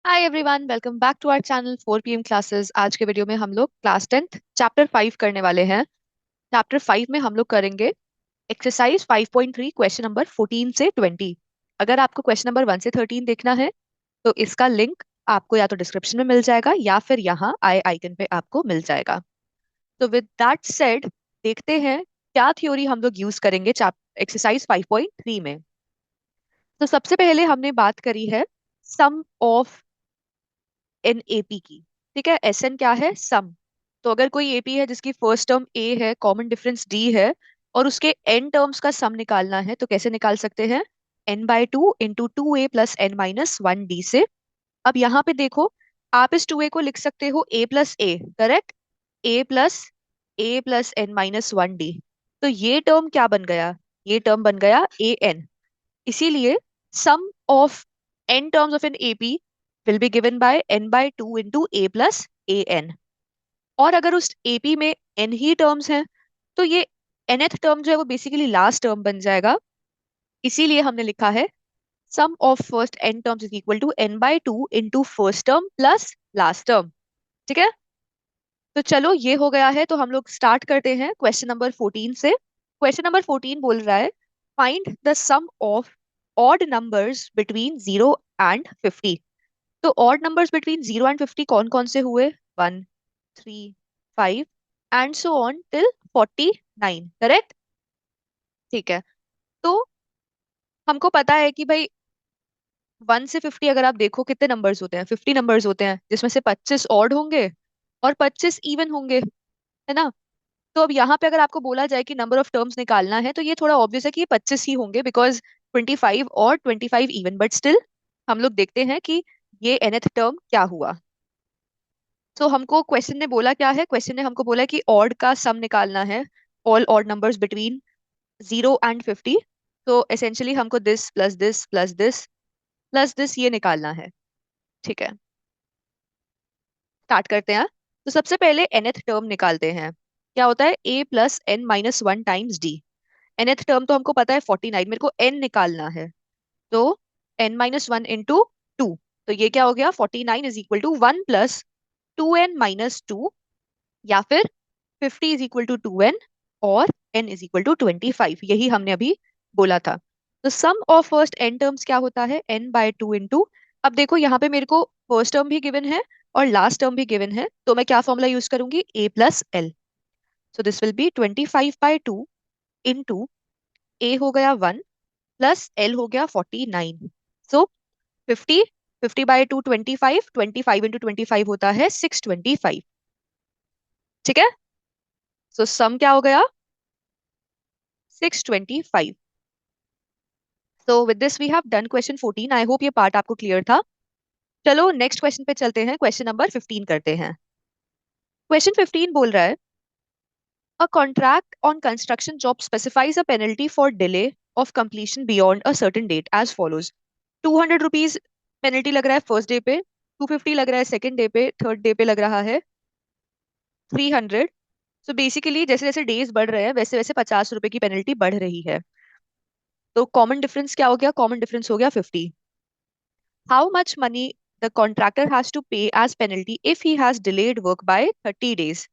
Hi everyone, welcome back to our channel 4 PM classes. आज के video में हम लोग क्लास 10th चैप्टर 5 करने वाले हैं। चैप्टर 5 में हम लोग करेंगे एक्सरसाइज 5.3 क्वेश्चन नंबर 14 से 20। अगर आपको क्वेश्चन नंबर 1 से 13 देखना है तो इसका लिंक आपको या तो डिस्क्रिप्शन में मिल जाएगा या फिर यहाँ आई आइकन पे आपको मिल जाएगा। तो विद दैट सेड, देखते हैं क्या थ्योरी हम लोग यूज करेंगे एक्सरसाइज 5.3 में। तो सबसे पहले हमने बात करी है सम ऑफ एन एपी की। ठीक है, एस एन क्या है? सम। तो अगर कोई एपी है जिसकी फर्स्ट टर्म ए है, कॉमन डिफरेंस डी है, और उसके एन टर्म्स का सम निकालना है तो कैसे निकाल सकते हैं? n/2 × 2a + n - 1 डी से। अब यहाँ पे देखो, आप इस 2a को लिख सकते हो a + a, correct? a + n - 1 D. तो ये टर्म क्या बन गया? ये टर्म बन गया ए एन। इसीलिए sum of n terms of N AP will be given by n/2 × a + an। और अगर उस एपी में n ही टर्म्स हैं तो ये nth टर्म जो है वो बेसिकली लास्ट टर्म बन जाएगा। इसीलिए हमने लिखा है sum of first n terms is equal to n/2 × first term plus last term. ठीक है, तो चलो ये हो गया है। तो हम लोग स्टार्ट करते हैं क्वेश्चन नंबर 14 से। क्वेश्चन नंबर 14 बोल रहा है find the sum of odd numbers between 0 and 50। तो ऑड नंबर्स बिटवीन 0 and 50 कौन कौन से हुए? 1, 3, 5 and so on till 49, correct? ठीक है, तो हमको पता है कि भाई 1 से 50 अगर आप देखो कितने नंबर्स होते हैं? 50 नंबर्स होते हैं, जिसमें से 25 ऑड होंगे और 25 इवन होंगे, है ना? तो अब यहाँ पे अगर आपको बोला जाए कि नंबर ऑफ टर्म्स निकालना है तो ये थोड़ा ऑब्वियस है कि ये 25 ही होंगे, बिकॉज 25 और 25 इवन। बट स्टिल हम लोग देखते हैं कि ये nth टर्म क्या हुआ। तो हमको क्वेश्चन ने बोला क्या है? क्वेश्चन ने हमको बोला कि ऑड का सम निकालना है, all odd numbers between 0 and 50। तो एसेंशियली हमको this plus this plus this plus this ये निकालना है। ठीक है, स्टार्ट करते हैं। तो सबसे पहले nth टर्म निकालते हैं। क्या होता है? a + n - 1 times D. nth term तो हमको पता है 49, मेरे को n निकालना है। तो n - 1 × 2। तो ये क्या हो गया? 49 इज इक्वल टू 1 + 2n - 2, या फिर 50 इज इक्वल टू 2n, और n इज इक्वल टू 25। यही हमने अभी बोला था। तो सम ऑफ फर्स्ट n टर्म्स क्या होता है? n/2 into. अब देखो यहाँ पे मेरे को फर्स्ट टर्म भी गिवन है और लास्ट टर्म भी गिवन है, तो मैं क्या फॉर्मूला यूज करूंगी? a + l। So this will be 25/2 into a हो गया 1 प्लस l हो गया 49। सो 50, 50/2 25, 25 इंटू 25 होता है 625। ठीक है, सो सम क्या हो गया? 625। So with this we have done question 14। I hope ये पार्ट आपको क्लियर था। चलो नेक्स्ट क्वेश्चन पे चलते हैं, क्वेश्चन नंबर 15 करते हैं। क्वेश्चन 15 बोल रहा है a contract on construction job specifies a penalty for delay of completion beyond a certain date as follows. 200 rupees penalty लग रहा है फर्स्ट डे पे, 250 लग रहा है सेकंड डे पे, थर्ड डे पे लग रहा है 300। सो बेसिकली जैसे जैसे डेज बढ़ रहे हैं वैसे वैसे 50 रुपए की पेनल्टी बढ़ रही है। तो कॉमन डिफरेंस क्या हो गया? कॉमन डिफरेंस हो गया 50। How much money the contractor has to pay as penalty if he has delayed work by 30 days.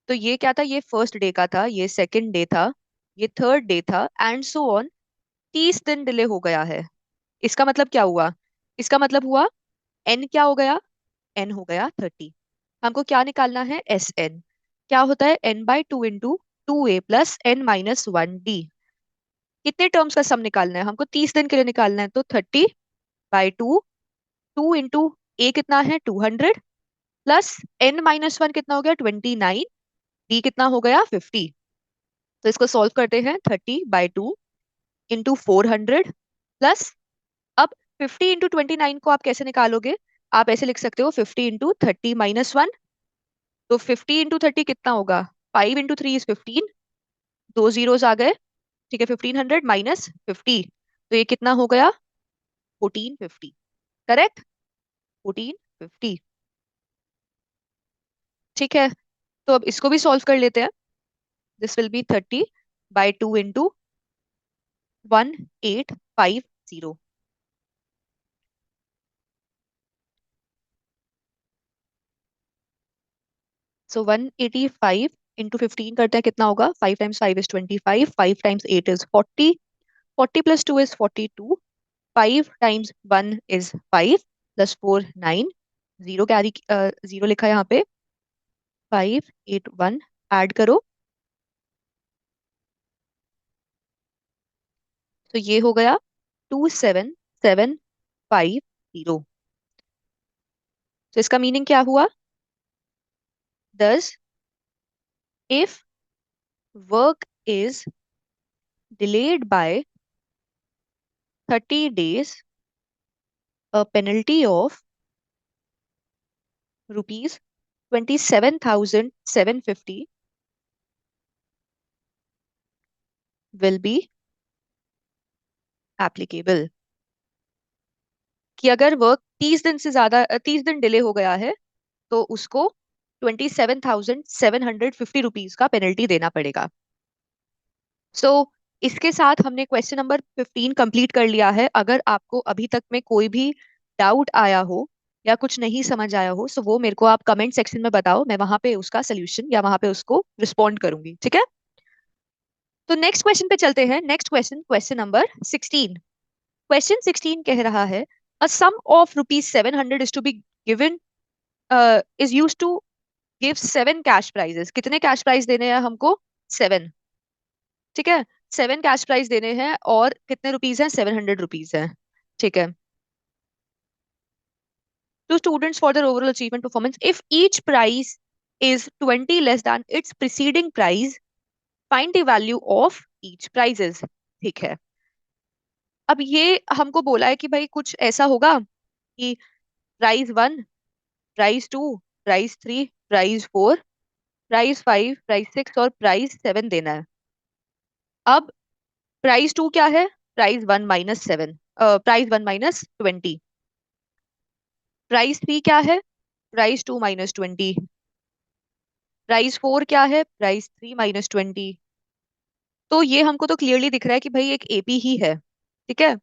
तो ये क्या था? ये फर्स्ट डे का था, ये सेकंड डे था, ये थर्ड डे था, एंड सो ऑन। 30 दिन डिले हो गया है। इसका मतलब क्या हुआ? इसका मतलब हुआ एन क्या हो गया? एन हो गया 30। हमको क्या निकालना है? S n. क्या होता है? n/2 into 2a + n - 1 d. कितने टर्म्स का सम निकालना है हमको? 30 दिन के लिए निकालना है, तो 30/2, 2 इंटू ए कितना है? 200 प्लस n - 1 कितना हो गया? 29, डी कितना हो गया? 50। तो इसको सॉल्व करते हैं। 30/2 इंटू 400 प्लस, अब 50 × 29 को आप कैसे निकालोगे? आप ऐसे लिख सकते हो 50 × 30 - 1। तो 50 × 30 कितना होगा? 5 × 3 = 15, दो जीरोस आ गए। ठीक है, 1500 - 50, तो ये कितना हो गया? 1450, करेक्ट? 1450। ठीक है, तो अब इसको भी सॉल्व कर लेते हैं। This will be 30/2 into 1850। So 185 into 15 करते हैं, कितना होगा? 5 times 5 is 25, 5 times 8 is 40, 40 plus 2 is 42, 5 times 1 is 5, plus 4 9, zero carry, zero लिखा है यहाँ पे। 581 ऐड करो, तो ये हो गया 27750। तो इसका मीनिंग क्या हुआ? दस if work is delayed by 30 days, a penalty of rupees 27,750 will be applicable। कि अगर वर्क 30 दिन से ज्यादा, 30 दिन डिले हो गया है, तो उसको 27,750 रुपीज का पेनल्टी देना पड़ेगा। सो इसके साथ हमने क्वेश्चन नंबर 15 कंप्लीट कर लिया है। अगर आपको अभी तक में कोई भी डाउट आया हो या कुछ नहीं समझ आया हो, सो वो मेरे को आप कमेंट सेक्शन में बताओ, मैं वहां पे उसका सोल्यूशन या वहां पे उसको रिस्पॉन्ड करूंगी, ठीक है? तो नेक्स्ट क्वेश्चन पे चलते हैं। Next question, question number 16। Question 16 कह रहा है, a sum of rupees 700 is to be given, is use to give 7 cash prizes. कितने कैश प्राइज देने हैं हमको? 7, ठीक है। 7 कैश प्राइज देने हैं, और कितने रुपीज हैं? 700 रुपीज हैं, ठीक है। Two students for their overall achievement performance, if each prize is 20 less than its preceding price, find the value of each prizes। ठीक है। अब ये हमको बोला है कि भाई कुछ ऐसा होगा कि prize 1, prize 2, prize 3, prize 4, prize 5, prize 6 और प्राइज 7 देना है। अब प्राइज 2 क्या है? Prize 1 - 7, prize 1 - 20। प्राइस 3 क्या है? प्राइस 2 - 20। प्राइस 4 क्या है? प्राइस 3 - 20। तो ये हमको तो क्लियरली दिख रहा है कि भाई एक एपी ही है, ठीक है।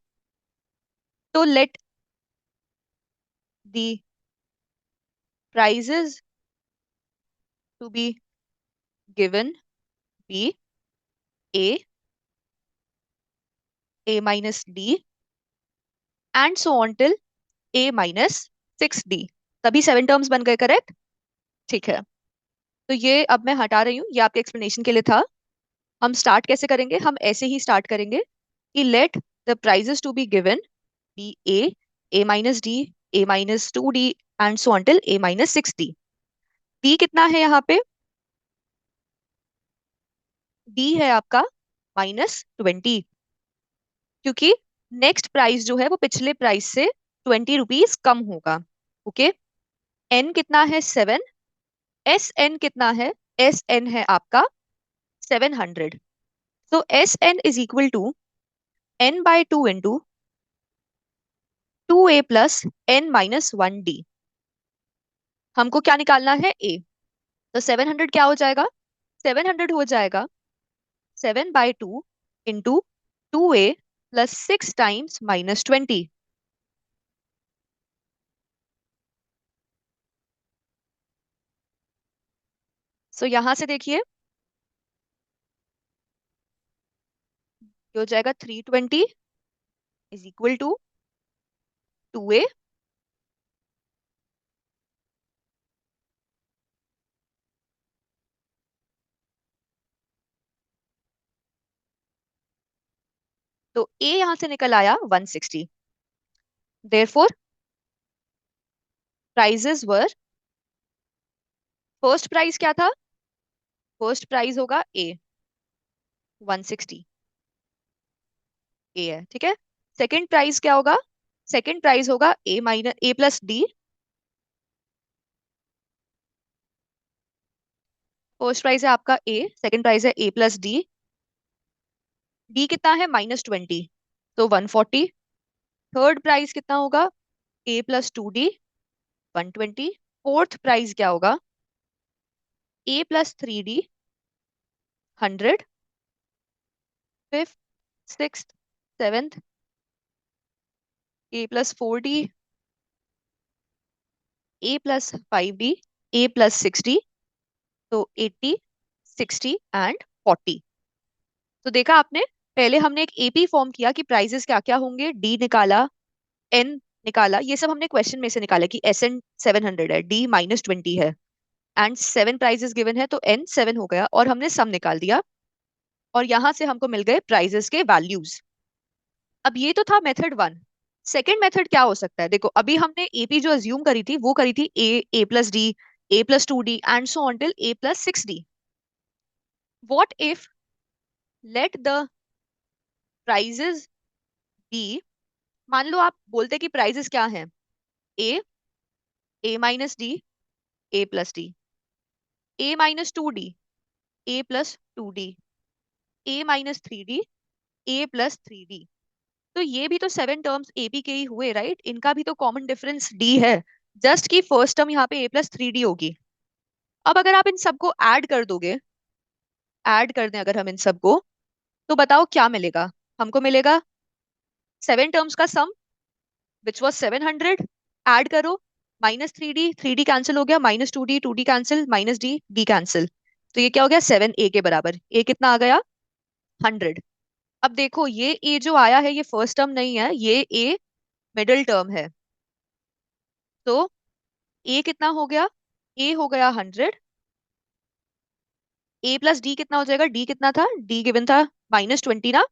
तो let the prizes to be given be A, A - D and so on till A - 6D। तभी 7 टर्म्स बन गए, करेक्ट? ठीक है। तो ये अब मैं हटा रही हूँ, ये आपके एक्सप्लेनेशन के लिए था। हम स्टार्ट कैसे करेंगे? हम ऐसे ही स्टार्ट करेंगे कि let the prizes to be given be A, A - D, A - 2D and so until A - 6D। D कितना है यहाँ पे? डी है आपका -20, क्योंकि नेक्स्ट प्राइस जो है वो पिछले प्राइस से 20 रुपीज कम होगा। ओके। एन कितना है? 7। एस एन कितना है? एस एन है आपका 700। So S N is equal to N/2 into 2A + N - 1D। हमको क्या निकालना है? ए। तो 700 क्या हो जाएगा? 700 हो जाएगा 7/2 इंटू 2A + 6 टाइम्स -20। सो यहां से देखिए, ये हो जाएगा 320 इज इक्वल टू 2A। तो ए यहां से निकल आया 160। देयरफॉर प्राइजेस वर, फर्स्ट प्राइस क्या था? फर्स्ट प्राइस होगा ए, 160। ए है, ठीक है। सेकंड प्राइस क्या होगा? सेकंड प्राइस होगा A - A + D। First price है आपका ए, सेकंड प्राइस है A + D। डी कितना है? -20, तो 140। थर्ड प्राइस कितना होगा? A + 2D, 120। फोर्थ प्राइस क्या होगा? A + 3D, 100। Fifth, sixth, seventh, A + 4D, A + 5D, A + 6D। तो 80, 60 एंड 40। तो देखा आपने, पहले हमने एक एपी फॉर्म किया कि प्राइजेस क्या क्या होंगे, डी निकाला, एन निकाला, ये सब हमने क्वेश्चन में से निकाला कि एस एन 700 है, डी -20 है, एंड 7 प्राइजेस गिवन है, तो एन 7 हो गया, और हमने सम निकाल दिया, और यहां से हमको मिल गए प्राइजेस के वैल्यूज। अब ये तो था मेथड 1। सेकेंड मेथड क्या हो सकता है? देखो, अभी हमने एपी जो अज्यूम करी थी वो करी थी A plus D, A+2D and so on till A+6D। What if let the prizes be, मान लो आप बोलते कि प्राइजेस क्या हैं, ए, A-D, A+D, A-2D, A+2D, A-3D, A+3D। तो ये भी तो 7 टर्म्स एपी के ही हुए, राइट? इनका भी तो कॉमन डिफरेंस डी है, जस्ट की फर्स्ट टर्म यहाँ पे A+3D होगी। अब अगर आप इन सबको ऐड कर दोगे, ऐड कर दें अगर हम इन सबको, तो बताओ क्या मिलेगा? हमको मिलेगा 7 टर्म्स का सम विच वॉज 700। ऐड करो, -3D, 3D कैंसिल हो गया, -2D, 2D cancel, -D, D cancel, तो ये क्या हो गया? 7A के बराबर। ए कितना आ गया? 100। अब देखो, ये ए जो आया है ये फर्स्ट टर्म नहीं है, ये ए मिडिल टर्म है। तो ए कितना हो गया? ए हो गया 100। A+D कितना हो जाएगा? डी कितना था? डी गिवन था -20 ना।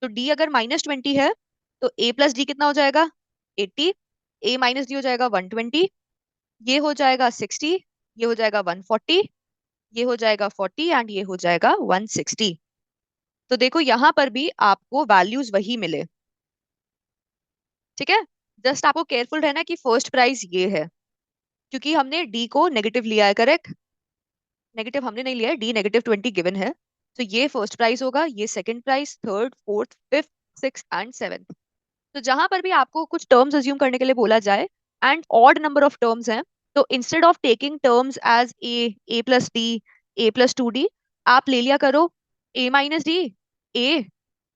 तो डी अगर -20 है, तो A+D कितना हो जाएगा? 80। A-D हो जाएगा 120, ये हो जाएगा 60, ये हो जाएगा 140, ये हो जाएगा 40 एंड ये हो जाएगा 160। तो देखो यहाँ पर भी आपको वैल्यूज वही मिले, ठीक है? जस्ट आपको केयरफुल रहना है कि फर्स्ट प्राइस ये है, क्योंकि हमने डी को नेगेटिव लिया है, करेक्ट? नेगेटिव हमने नहीं लिया है, डी -20 गिवन है। तो ये फर्स्ट प्राइस होगा, ये second price, third, fourth, fifth, six and seventh. तो जहां पर भी आपको कुछ टर्म्स अज्यूम करने के लिए बोला जाए and odd number of terms हैं, तो instead of taking terms as A+D, A+2D, आप ले लिया करो A-D, ए,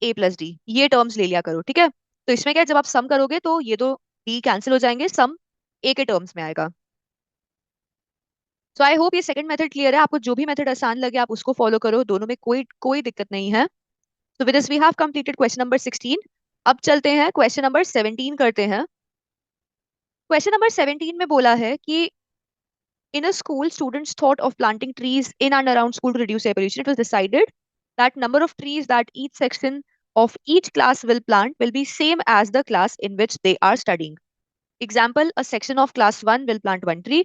A+D, ये टर्म्स ले लिया करो, ठीक है? तो इसमें क्या है, जब आप सम करोगे तो ये दो डी कैंसिल हो जाएंगे, सम ए के टर्म्स में आएगा। सो आई होप ये सेकंड मेथड क्लियर है। आपको जो भी मेथड आसान लगे आप उसको फॉलो करो, दोनों में कोई कोई दिक्कत नहीं है। तो with this we have completed question number 16। अब चलते हैं क्वेश्चन नंबर 17 करते हैं। क्वेश्चन नंबर 17 में बोला है कि in a school students thought of planting trees in and around school to reduce air pollution. It was decided that number of trees that each section of each class will plant will be same as the class in which they are studying. Example, a section of class 1 will plant 1 tree,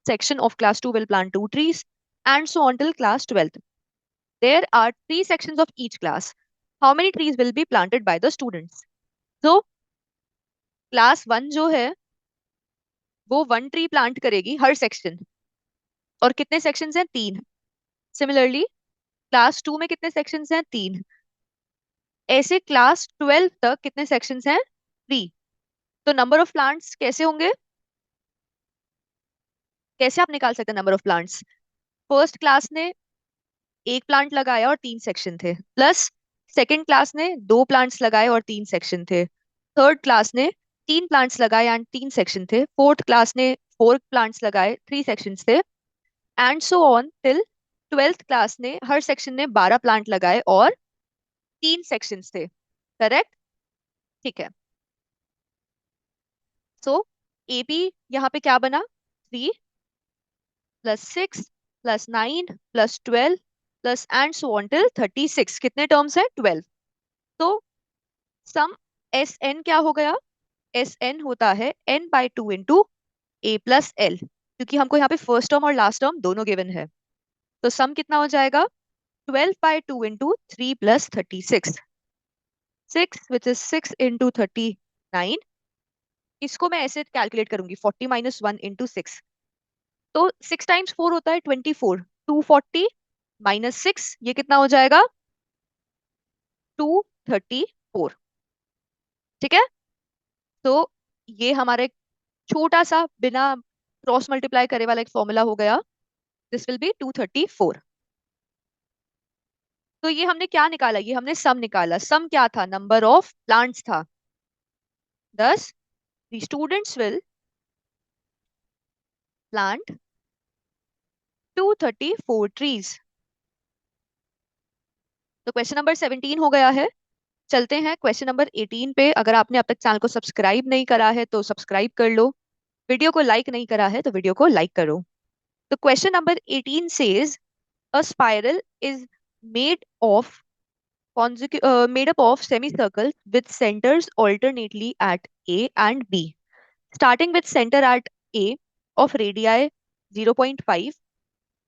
section of class 2 will plant 2 trees, and so on till class 12th. There are 3 sections of each class. How many trees will be planted by the students? So class 1 जो है वो 1 tree plant करेगी हर section, और कितने sections हैं? 3। Similarly class 2 में कितने sections हैं? 3। ऐसे क्लास 12 तक कितने सेक्शंस हैं? 3। तो नंबर ऑफ प्लांट्स कैसे होंगे? कैसे आप निकाल सकते हैं number of plants? First class ने एक प्लांट लगाया और 3 सेक्शन थे, प्लस सेकंड क्लास ने 2 प्लांट्स लगाए और 3 सेक्शन थे, थर्ड क्लास ने 3 प्लांट्स लगाए एंड 3 सेक्शन थे, फोर्थ क्लास ने 4 प्लांट्स लगाए, 3 सेक्शंस थे, and so on till 12th class ने हर सेक्शन ने 12 प्लांट लगाए और 3 सेक्शंस थे, करेक्ट? ठीक है। सो एपी यहाँ पे क्या बना? 3 + 6 + 9 + 12 plus and so on till 36। कितने टर्म्स है? 12। तो सम एस एन क्या हो गया? एस एन होता है n/2 इंटू A+L, क्योंकि हमको यहाँ पे फर्स्ट टर्म और लास्ट टर्म दोनों गिवन है। तो सम कितना हो जाएगा? 12/2 इंटू 3 + 36, 6 विच इज 6 इंटू 39। इसको मैं ऐसे कैलकुलेट करूंगी, 40 - 1 इंटू 6। तो 6 टाइम्स 4 होता है 24, 240 -6, ये कितना हो जाएगा? 234। ठीक है? तो ये हमारे छोटा सा बिना क्रॉस मल्टीप्लाई करे वाला एक फॉर्मूला हो गया। This will be 234। तो ये हमने क्या निकाला? ये हमने सम निकाला। सम क्या था? नंबर ऑफ प्लांट्स था। 10। The students will plant 234 trees. तो क्वेश्चन नंबर 17 हो गया है। चलते हैं क्वेश्चन नंबर 18 पे। अगर आपने अब तक चैनल को सब्सक्राइब नहीं करा है तो सब्सक्राइब कर लो। वीडियो को लाइक नहीं करा है तो वीडियो को लाइक करो। तो question number 18 says a spiral is made of made up of semicircles with centers alternately at A and B, starting with center at A of radii 0.5,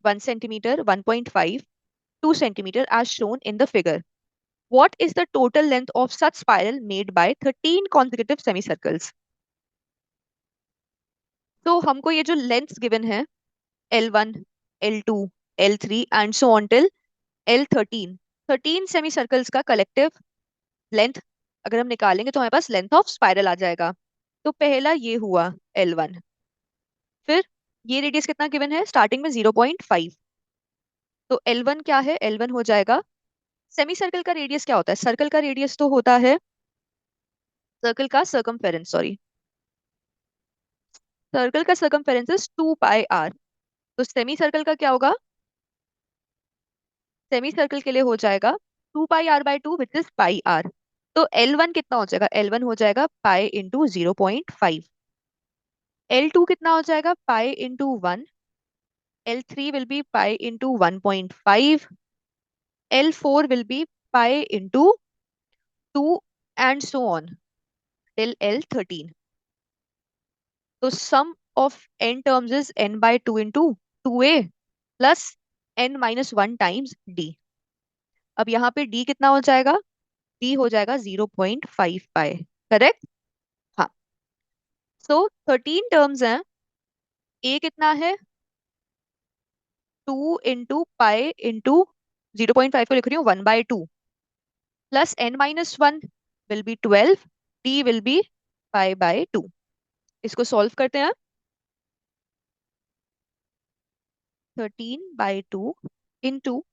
1 centimeter, 1.5, 2 centimeter as shown in the figure. What is the total length of such spiral made by 13 consecutive semicircles? तो हमको ये जो lengths given है L1, L2, L3 and so on till L13, 13 semi circles का collective length अगर हम निकालेंगे तो हमारे पास लेंथ ऑफ स्पाइरल आ जाएगा। तो पहला ये हुआ L1। फिर ये रेडियस कितना गिवन है, स्टार्टिंग में 0.5। तो L1 क्या है, L1 हो जाएगा, सेमी सर्कल का रेडियस क्या होता है, सर्कल का रेडियस तो होता है, सर्कल का सर्कमफेरेंस, सॉरी, सर्कल का सर्कमफेरेंस इज 2 पाई r। तो सेमी सर्कल का क्या होगा, सेमी सर्कल के लिए हो जाएगा 2 पाई r/2 which is pi r। तो L1 कितना हो जाएगा, L1 हो जाएगा पाई इंटू 0.5। L2 कितना हो जाएगा, pi into 1। L3 will be pi into 1.5, L4 will be pi into 2 and so on till L13. So sum of n terms is n by 2 into 2a plus n minus 1 times d. अब यहाँ पे d कितना हो जाएगा, d हो जाएगा 0.5 पाई, correct. हाँ, सो 13 terms हैं, a कितना है 2 इंटू पाई इंटू 0.5 को लिख रही हूँ 1/2 plus n minus 1 will be 12, d will be पाई/2। इसको सॉल्व करते हैं। 13/2 इंटू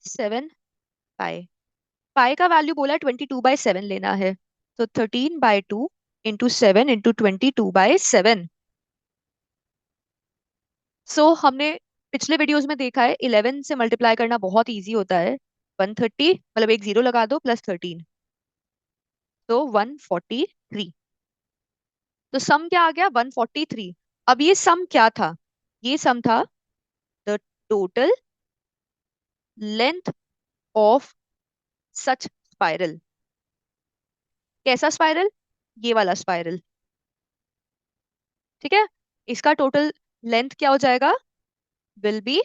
7 पाई, पाई का वैल्यू बोला 22/7 लेना है। तो 13/2 इंटू 7 इंटू 22/7। सो हमने पिछले वीडियोस में देखा है 11 से मल्टीप्लाई करना बहुत इजी होता है। 130 मतलब एक जीरो लगा दो प्लस 13, तो 143। तो सम क्या आ गया, 143। अब ये सम क्या था, ये सम था the total length of such spiral. कैसा स्पाइरल, ये वाला स्पाइरल, ठीक है। इसका टोटल लेंथ क्या हो जाएगा, विल बी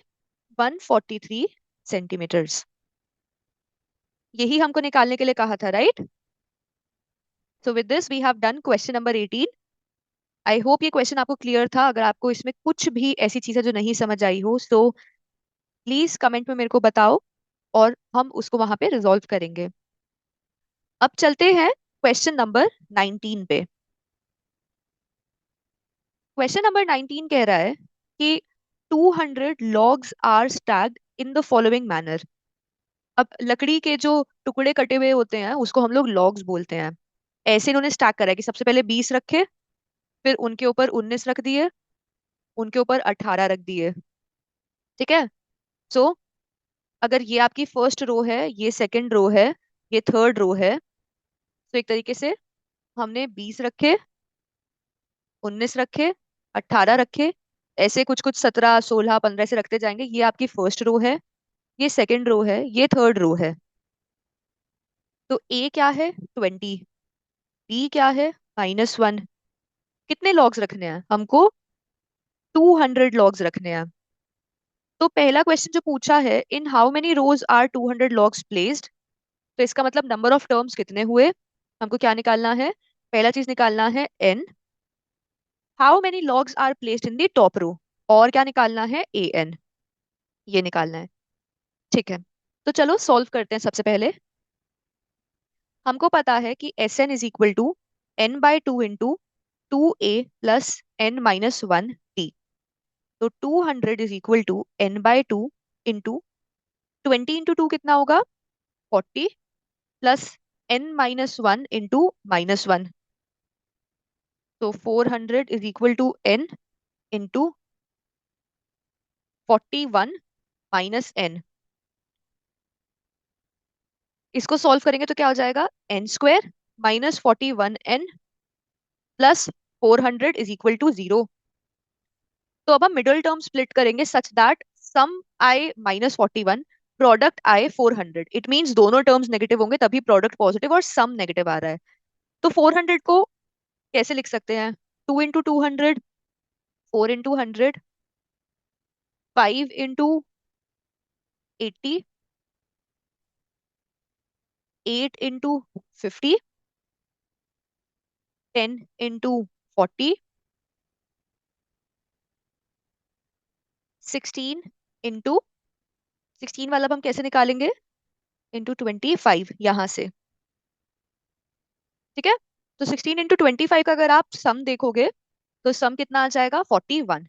143 सेंटीमीटर्स। यही हमको निकालने के लिए कहा था, right. So with this we have done question number 18। I hope ये क्वेश्चन आपको क्लियर था। अगर आपको इसमें कुछ भी ऐसी चीजें जो नहीं समझ आई हो तो प्लीज कमेंट में मेरे को बताओ और हम उसको वहां पे रिजॉल्व करेंगे। अब चलते हैं क्वेश्चन नंबर 19 पे। क्वेश्चन नंबर 19 कह रहा है कि 200 logs are stacked in the following manner. अब लकड़ी के जो टुकड़े कटे हुए होते हैं उसको हम लोग लॉग्स बोलते हैं। ऐसे इन्होंने स्टैक करा है कि सबसे पहले 20 रखे, फिर उनके ऊपर 19 रख दिए, उनके ऊपर 18 रख दिए, ठीक है। सो अगर ये आपकी फर्स्ट रो है, ये सेकंड रो है, ये थर्ड रो है, तो एक तरीके से हमने 20 रखे, 19 रखे, 18 रखे, ऐसे कुछ कुछ 17, 16, 15 से रखते जाएंगे। ये आपकी फर्स्ट रो है, ये सेकंड रो है, ये थर्ड रो है। तो ए क्या है 20, बी क्या है -1। कितने लॉग्स रखने हैं हमको, 200 लॉग्स रखने हैं। तो पहला क्वेश्चन जो पूछा है, in how many rows are 200 logs placed. तो इसका मतलब नंबर ऑफ टर्म्स कितने हुए, हमको क्या निकालना है, पहला चीज निकालना है n। How many logs are placed in the top row, और क्या निकालना है an, ये निकालना है, ठीक है। तो चलो सॉल्व करते हैं। सबसे पहले हमको पता है कि Sn is equal to n/2 into 2a plus n-1 d। तो 200 is equal to n/2 into 20 into 2 कितना होगा 40 प्लस n-1 इंटू -1। तो 400 is equal to n into 41 - n। इसको सॉल्व करेंगे तो क्या हो जाएगा, n² - 41n + 400 = 0। तो अब हम मिडिल टर्म स्प्लिट करेंगे such that sum I -41, product I 400। It means दोनों टर्म्स नेगेटिव होंगे तभी प्रोडक्ट पॉजिटिव और सम नेगेटिव आ रहा है। तो 400 को कैसे लिख सकते हैं, 2 × 200, 4 × 100, 5 × 80, 8 × 50, 10 × 40, 16 × 16 वाला अब हम कैसे निकालेंगे, × 25 यहां से। ठीक है, तो 16 × 25 का अगर आप सम देखोगे तो सम कितना आ जाएगा, 41।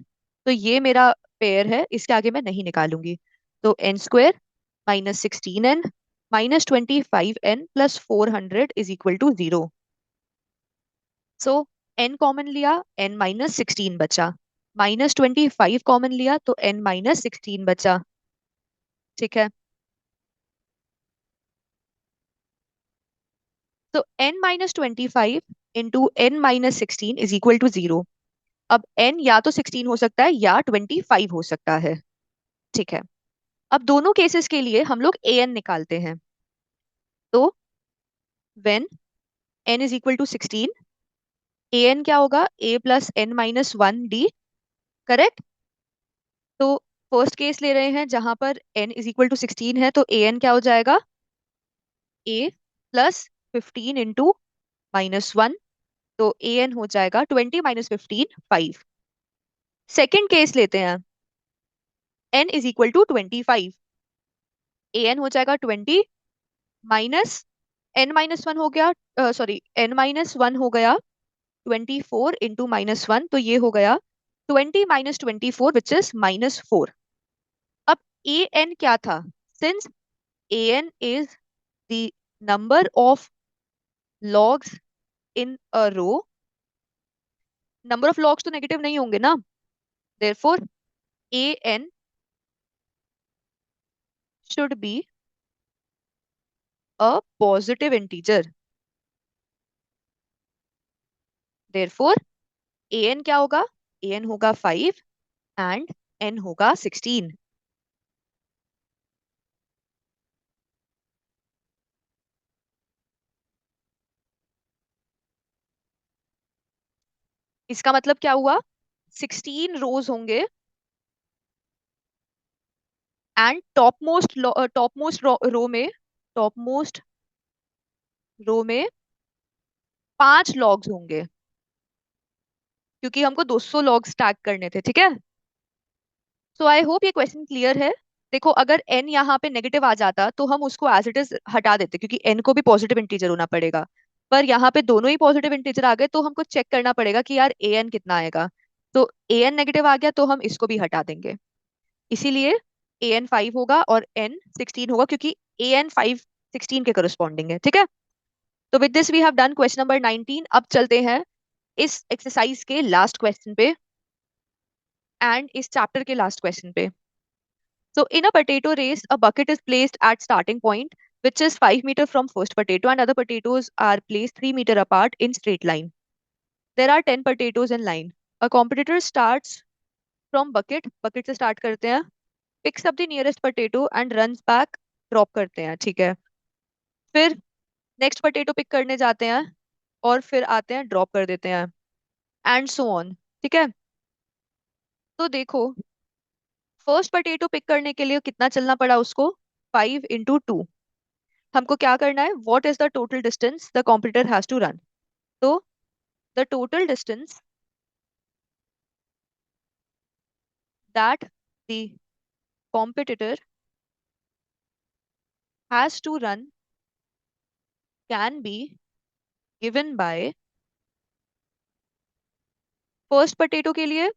तो ये मेरा पेयर है, इसके आगे मैं नहीं निकालूंगी। तो n² - 16n - 25n + 400 = 0। सो n कॉमन लिया, n - 16 बचा, -25 कॉमन लिया तो n - 16 बचा। ठीक है, तो n - 25 × n - 16 = 0। अब n या तो 16 हो सकता है या 25 हो सकता है। ठीक है, अब दोनों केसेस के लिए हम लोग an निकालते हैं। तो when n = 16, an क्या होगा, a + n - 1d। करेक्ट। तो फर्स्ट केस ले रहे हैं जहां पर n = 16 है, तो an क्या हो जाएगा, a + 15 × -1। तो an हो जाएगा 20 - 15 5। सेकेंड केस लेते हैं, n = 25, an हो जाएगा 20 माइनस n - 1 हो गया, सॉरी n - 1 हो गया 24 × -1, तो ये हो गया 20 - 24 विच इज -4। अब an क्या था, since an is the number of logs in a row, number of logs तो नेगेटिव नहीं होंगे ना, therefore an should be a positive integer. Therefore an क्या होगा, an होगा 5 एंड n होगा 16। इसका मतलब क्या हुआ, 16 रोज होंगे एंड टॉप मोस्ट रो में 5 लॉग्स होंगे, क्योंकि हमको 200 लॉग स्टैक करने थे। ठीक है, सो आई होप ये क्वेश्चन क्लियर है। देखो अगर n यहाँ पे नेगेटिव आ जाता तो हम उसको एज इट इज हटा देते, क्योंकि n को भी पॉजिटिव इंटीजर होना पड़ेगा। पर यहाँ पे दोनों ही पॉजिटिव इंटीजर आ गए, तो हमको चेक करना पड़ेगा कि यार an कितना आएगा। तो an नेगेटिव आ गया तो हम इसको भी हटा देंगे, इसीलिए an 5 होगा और n 16 होगा, क्योंकि an 5 16 के करस्पॉन्डिंग है। ठीक है, तो with this we have done question number 19। अब चलते हैं इस एक्सरसाइज के लास्ट क्वेश्चन पे एंड इस चैप्टर के लास्ट क्वेश्चन पे। So in a potato race, a bucket is placed at starting point, which is 5 meters from first potato, and other potatoes are placed 3 meters apart in straight line. There are 10 potatoes in line. A competitor starts from bucket से start करते हैं, picks up the nearest potato and runs back, drop करते हैं। ठीक है, फिर next potato pick करने जाते हैं और फिर आते हैं drop कर देते हैं, and so on। ठीक है, तो देखो फर्स्ट पोटैटो पिक करने के लिए कितना चलना पड़ा उसको, 5 × 2। हमको क्या करना है, what is the total distance the competitor has to run. तो the total distance that the competitor has to run can be given by, first potato के लिए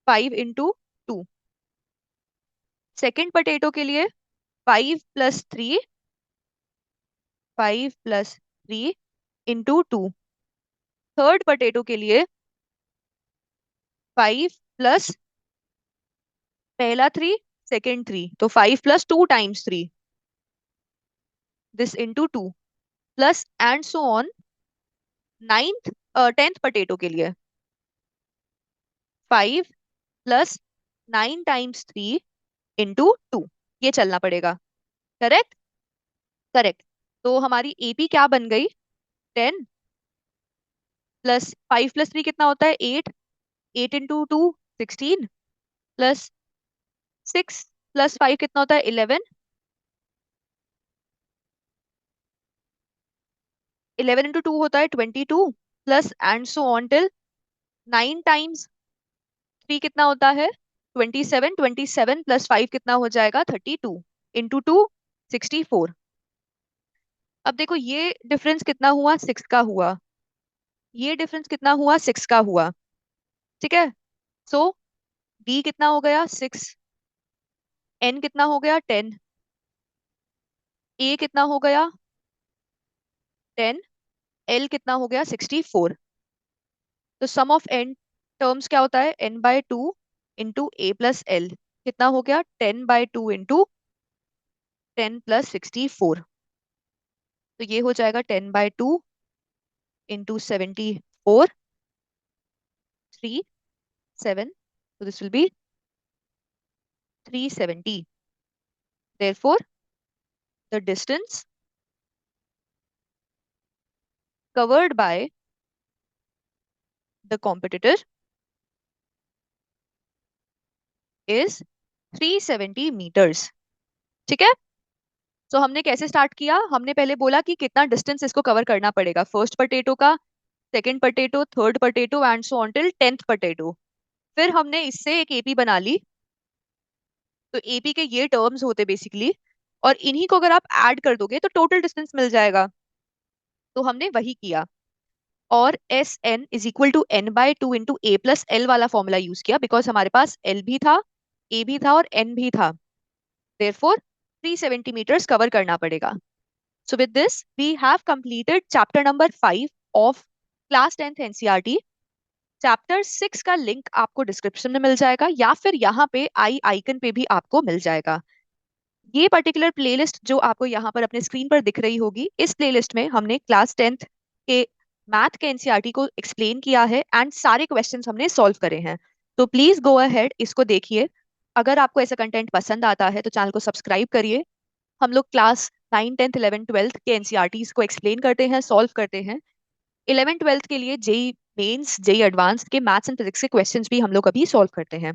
5 × 2, सेकेंड पोटैटो के लिए 5 + 3, 5 + 3 × 2, थर्ड पोटैटो के लिए 5 + पहला 3, सेकेंड 3, तो 5 + 2 × 3, this into 2, plus and so on 9th 10th potato के लिए 5 + 9 × 3 × 2, ये चलना पड़ेगा। करेक्ट। करेक्ट। तो हमारी एपी क्या बन गई? 10 प्लस 5 + 3 कितना होता है? 8। 8 × 2 16, प्लस 6 + 5 कितना होता है? 11। 11 × 2 होता है 22, plus and so on till 9 × 3 कितना होता है? 27। 27 + 5 कितना हो जाएगा? 32, इंटू 2 64। अब देखो ये डिफरेंस कितना हुआ? 6 का हुआ। ये डिफरेंस कितना हुआ? 6 का हुआ। ठीक है। सो डी कितना हो गया? 6। एन कितना हो गया? 10। ए कितना हो गया? 10। एल कितना हो गया? 64। तो सम ऑफ एन टर्म्स क्या होता है? n/2 इंटू a + l कितना हो गया? 10/2 इंटू 10 + 64। तो ये हो जाएगा 10/2 into 74, 3 7, so this will be 370. Therefore, the distance covered by the competitor is 370 meters. ठीक है। तो हमने कैसे स्टार्ट किया? हमने पहले बोला कि कितना डिस्टेंस इसको कवर करना पड़ेगा, फर्स्ट पोटैटो का, second potato, third potato and so on till 10th potato. फिर हमने इससे एक एपी बना ली। तो एपी के ये टर्म्स होते बेसिकली, और इन्हीं को अगर आप ऐड कर दोगे तो टोटल डिस्टेंस मिल जाएगा। तो हमने वही किया, और S N is equal to n/2 into a + l वाला फॉर्मूला यूज किया, बिकॉज हमारे पास एल भी था, ए भी था और एन भी था। देयरफॉर 370 मीटर्स कवर करना पड़ेगा। So with this we have completed chapter number 5 of class 10th NCERT. Chapter 6 का लिंक आपको डिस्क्रिप्शन में मिल जाएगा, या फिर यहाँ पे आई आइकन पे भी आपको मिल जाएगा। ये पर्टिकुलर प्लेलिस्ट जो आपको यहाँ पर अपने स्क्रीन पर दिख रही होगी, इस प्लेलिस्ट में हमने क्लास 10th के मैथ के एनसीईआरटी को एक्सप्लेन किया है एंड सारे क्वेश्चंस हमने सॉल्व करे हैं। तो प्लीज गो अहेड, इसको देखिए। अगर आपको ऐसा कंटेंट पसंद आता है तो चैनल को सब्सक्राइब करिए। हम लोग क्लास 9 10th 11 12th के एनसीईआरटीज को एक्सप्लेन करते हैं, सॉल्व करते हैं। 11 12th के लिए जेई मेंस, जेई एडवांस्ड के मैथ्स एंड फिजिक्स के क्वेश्चंस भी हम लोग अभी सॉल्व करते हैं।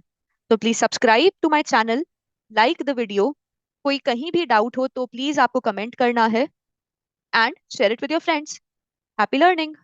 तो please subscribe to my channel, like the video. कोई कहीं भी डाउट हो तो प्लीज आपको कमेंट करना है, and share it with your friends. Happy learning.